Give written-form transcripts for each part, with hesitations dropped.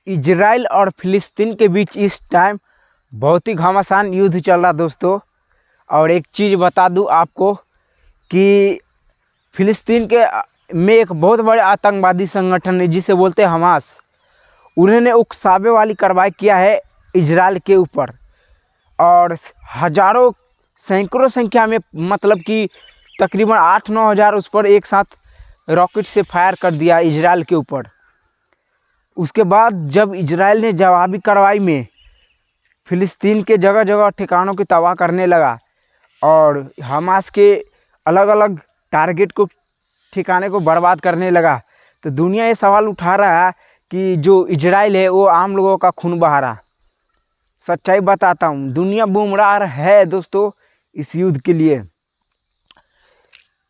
Israel और फिलिस्तीन के बीच इस टाइम बहुत ही घमासान युद्ध चल रहा दोस्तों। और एक चीज़ बता दूं आपको कि फिलिस्तीन के में एक बहुत बड़े आतंकवादी संगठन है जिसे बोलते हैं हमास। उन्होंने उकसावे वाली कार्रवाई किया है इजराइल के ऊपर और हज़ारों सैकड़ों संख्या में मतलब कि तकरीबन 8-9 हज़ार उस पर एक साथ रॉकेट से फायर कर दिया इजराइल के ऊपर। उसके बाद जब इजराइल ने जवाबी कार्रवाई में फिलिस्तीन के जगह जगह ठिकानों की तबाह करने लगा और हमास के अलग अलग टारगेट को ठिकाने को बर्बाद करने लगा, तो दुनिया ये सवाल उठा रहा है कि जो इजराइल है वो आम लोगों का खून बहा रहा। सच्चाई बताता हूँ, दुनिया बुमराह है दोस्तों इस युद्ध के लिए।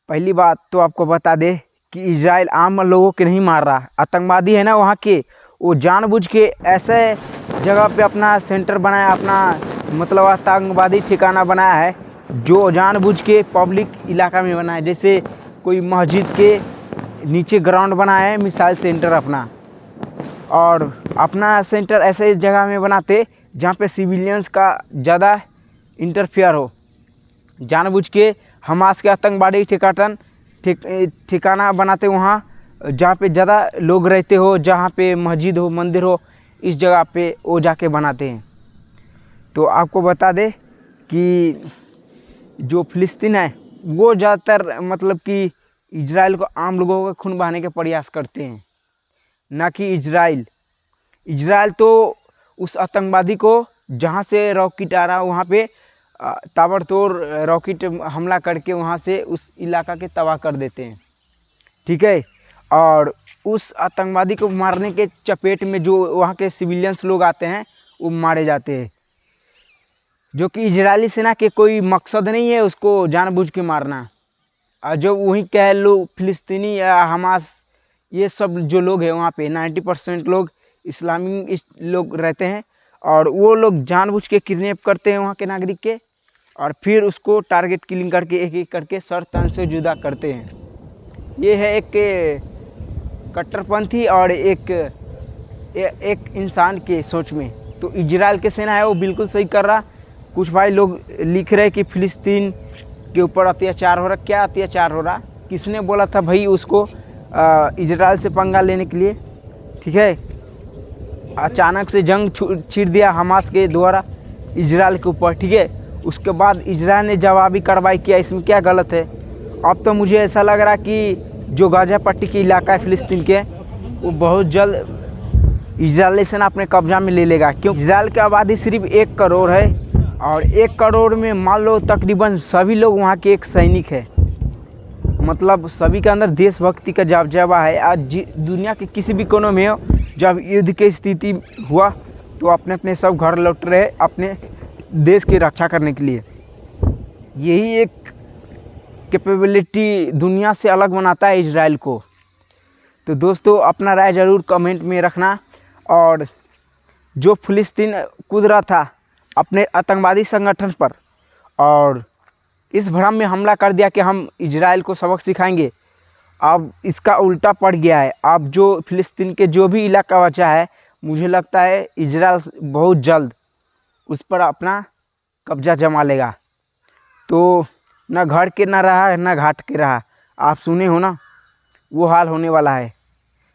पहली बात तो आपको बता दे कि इजराइल आम लोगों के नहीं मार रहा। आतंकवादी है ना वहाँ के, वो जानबूझ के ऐसे जगह पे अपना सेंटर बनाया, अपना मतलब आतंकवादी ठिकाना बनाया है जो जानबूझ के पब्लिक इलाका में बनाया। जैसे कोई मस्जिद के नीचे ग्राउंड बनाया है मिसाइल सेंटर अपना, और अपना सेंटर ऐसे जगह में बनाते जहाँ पे सिविलियंस का ज़्यादा इंटरफेयर हो। जानबूझ के हमास के आतंकवादी ठिकाना बनाते वहाँ जहाँ पे ज़्यादा लोग रहते हो, जहाँ पे मस्जिद हो मंदिर हो, इस जगह पे वो जाके बनाते हैं। तो आपको बता दे कि जो फिलिस्तीन है वो ज़्यादातर मतलब कि इजराइल को आम लोगों का खून बहाने के प्रयास करते हैं, ना कि इजराइल तो उस आतंकवादी को जहाँ से रॉकेट आ रहा वहाँ पे ताबड़तोड़ रॉकेट हमला करके वहाँ से उस इलाका के तबाह कर देते हैं, ठीक है। और उस आतंकवादी को मारने के चपेट में जो वहाँ के सिविलियंस लोग आते हैं वो मारे जाते हैं, जो कि इजरायली सेना के कोई मकसद नहीं है उसको जानबूझ के मारना। और जो वहीं कह लो फिलिस्तीनी या हमास ये सब जो लोग हैं वहाँ पे 90% लोग इस्लामी लोग रहते हैं और वो लोग जानबूझ के किडनैप करते हैं वहाँ के नागरिक के और फिर उसको टारगेट किलिंग करके एक एक करके सर तन से जुदा करते हैं। ये है एक कट्टरपंथी और एक इंसान के सोच में। तो इजराइल के सेना है वो बिल्कुल सही कर रहा। कुछ भाई लोग लिख रहे कि फिलिस्तीन के ऊपर अत्याचार हो रहा। क्या अत्याचार हो रहा? किसने बोला था भाई उसको इजराइल से पंगा लेने के लिए? ठीक है, अचानक से जंग छीड़ दिया हमास के द्वारा इजराइल के ऊपर, ठीक है। उसके बाद इजराइल ने जवाबी कार्रवाई किया, इसमें क्या गलत है? अब तो मुझे ऐसा लग रहा कि जो गाजा पट्टी के इलाका है फिलिस्तीन के, वो बहुत जल्द इजरायली सेना अपने कब्जा में ले लेगा, क्योंकि इजराइल की आबादी सिर्फ 1 करोड़ है और 1 करोड़ में मान लो तकरीबन सभी लोग वहाँ के एक सैनिक है। मतलब सभी के अंदर देशभक्ति का जज्बा है। आज दुनिया के किसी भी कोने में हो, जब युद्ध की स्थिति हुआ तो अपने अपने सब घर लौट रहे अपने देश की रक्षा करने के लिए। यही एक कैपेबिलिटी दुनिया से अलग बनाता है इजराइल को। तो दोस्तों अपना राय ज़रूर कमेंट में रखना। और जो फिलिस्तीन कूद रहा था अपने आतंकवादी संगठन पर और इस भ्रम में हमला कर दिया कि हम इजराइल को सबक सिखाएंगे, अब इसका उल्टा पड़ गया है। अब जो फिलिस्तीन के जो भी इलाका बचा है, मुझे लगता है इजराइल बहुत जल्द उस पर अपना कब्जा जमा लेगा। तो ना घर के ना रहा ना घाट के रहा, आप सुने हो ना, वो हाल होने वाला है।